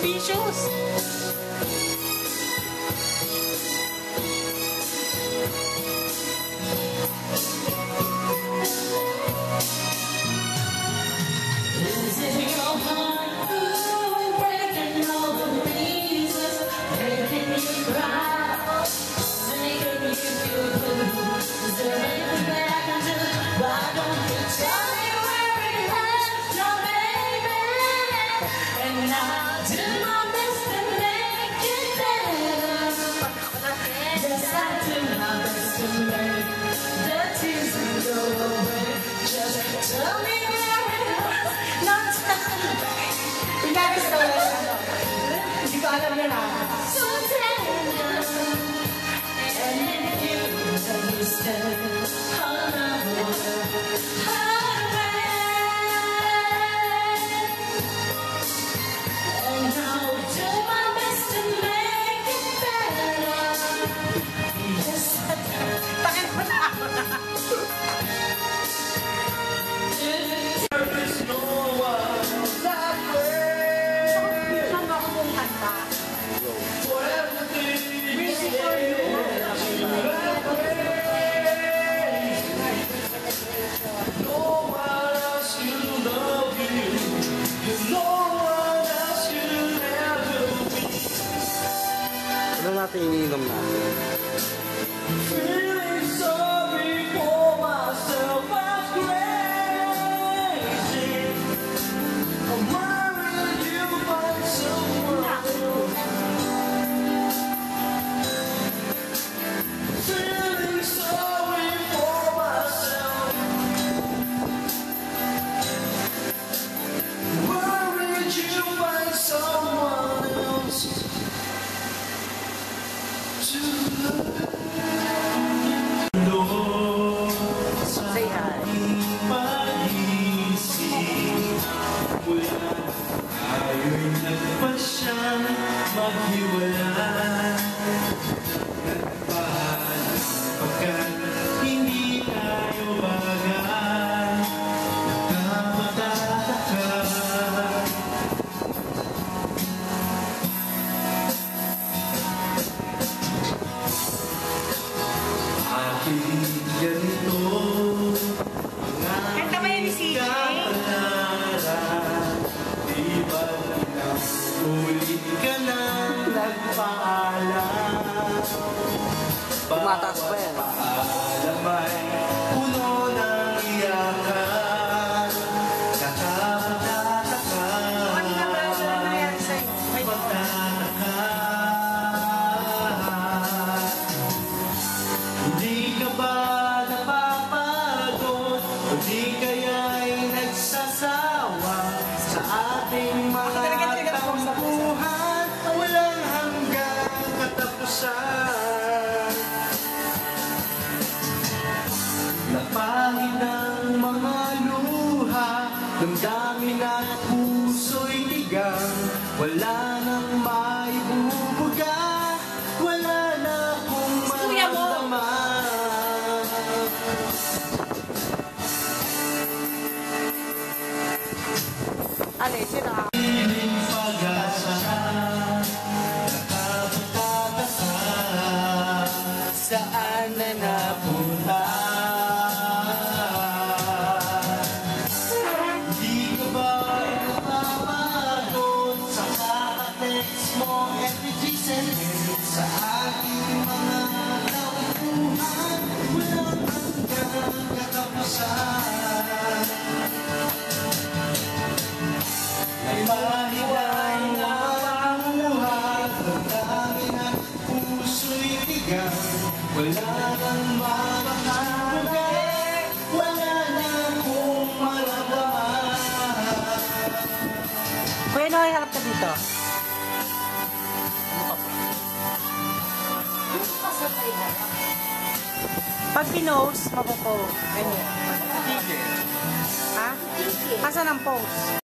ambitious. Alam niya na. So tender, and if you understand how and I'll do my best to make it better. Yes, bakit mo na ako na? There's no one that way. Saan ba akong kanta? Ano natin iniinom natin? Feeling sorry for myself, I'm crazy. I'm worried you find someone else. Feeling sorry for myself, worried you find someone else. Say hi. Ayo'y nagpasyang maghiwalay. Nagpahal pagkat hindi tayo bagay. Nagkamataka. Aking ganito Kanta ba yan ni CJ? di ba ulit ka na nagpaalam? Tumataas pa yan. Paalam ay puno ng iyakan. Nakapagtataka. Pagtataka. Hindi ka ba napapagod? O di kaya'y nagsasawa sa ating mga tampuhan? Walang hanggang katapusan. Napahid ang mga luha, damdamin at puso'y tigang. Wala nang maibubuga, wala na akong maramdaman. Alay, sila. Piling pag-asa, nakapagtataka, saan na napunta? Di ka ba napapagod sa kaka-text mo every 3 seconds? Sa aking mga naupuhan, walang hanggang katapusan. Nagpahidang ang buhay, damdamin at puso'y tigang. Wala nang makakabagay, wala na akong maramdaman. Kuya Noy, harap ka dito. Pag pinost, mapopo. Ganyan. Ha? Asan ang post?